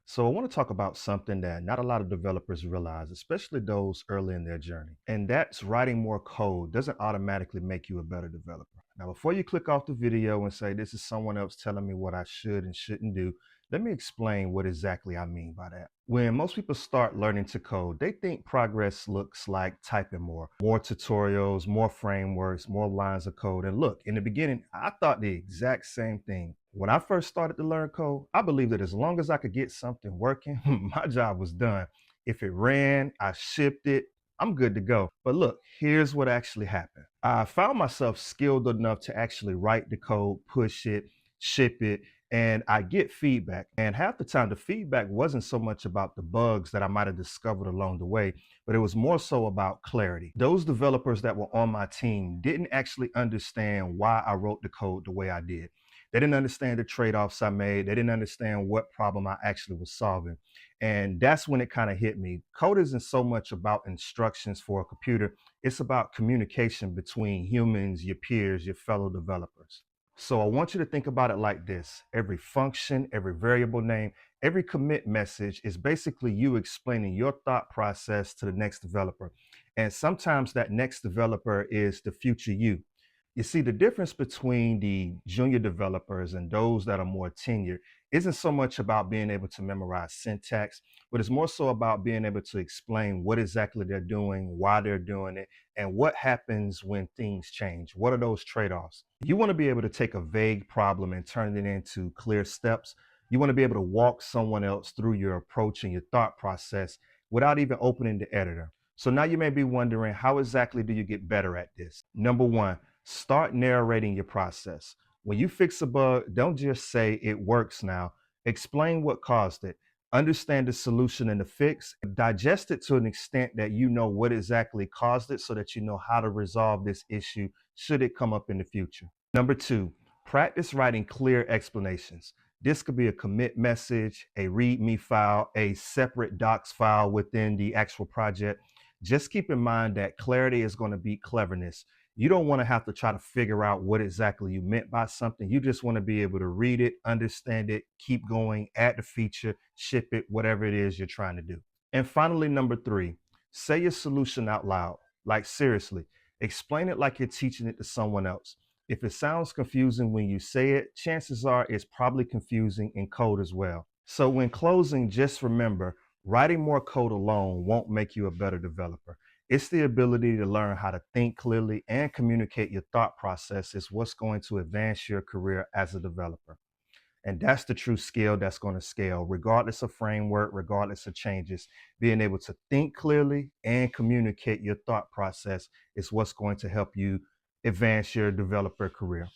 So I want to talk about something that not a lot of developers realize, especially those early in their journey. And that's writing more code doesn't automatically make you a better developer. Now, before you click off the video and say, this is someone else telling me what I should and shouldn't do, let me explain what exactly I mean by that. When most people start learning to code, they think progress looks like typing more tutorials, more frameworks, more lines of code. And look, in the beginning, I thought the exact same thing. When I first started to learn code, I believed that as long as I could get something working, my job was done. If it ran, I shipped it, I'm good to go. But look, here's what actually happened. I found myself skilled enough to actually write the code, push it, ship it, and I get feedback. And half the time, the feedback wasn't so much about the bugs that I might have discovered along the way, but it was more so about clarity. Those developers that were on my team didn't actually understand why I wrote the code the way I did. They didn't understand the trade-offs I made. They didn't understand what problem I actually was solving. And that's when it kind of hit me. Code isn't so much about instructions for a computer. It's about communication between humans, your peers, your fellow developers. So I want you to think about it like this. Every function, every variable name, every commit message is basically you explaining your thought process to the next developer. And sometimes that next developer is the future you. You see, the difference between the junior developers and those that are more tenured isn't so much about being able to memorize syntax, but it's more so about being able to explain what exactly they're doing, why they're doing it, and what happens when things change. What are those trade-offs? You want to be able to take a vague problem and turn it into clear steps. You want to be able to walk someone else through your approach and your thought process without even opening the editor. So now you may be wondering, how exactly do you get better at this? Number one, start narrating your process. When you fix a bug, don't just say it works now. Explain what caused it. Understand the solution and the fix. Digest it to an extent that you know what exactly caused it so that you know how to resolve this issue should it come up in the future. Number two, practice writing clear explanations. This could be a commit message, a README file, a separate docs file within the actual project. Just keep in mind that clarity is going to beat cleverness. You don't want to have to try to figure out what exactly you meant by something. You just want to be able to read it, understand it, keep going, add the feature, ship it, whatever it is you're trying to do. And finally, number three, say your solution out loud. Like seriously, explain it like you're teaching it to someone else. If it sounds confusing when you say it, chances are it's probably confusing in code as well. So when closing, just remember, writing more code alone won't make you a better developer. It's the ability to learn how to think clearly and communicate your thought process is what's going to advance your career as a developer. And that's the true skill that's going to scale, regardless of framework, regardless of changes. Being able to think clearly and communicate your thought process is what's going to help you advance your developer career.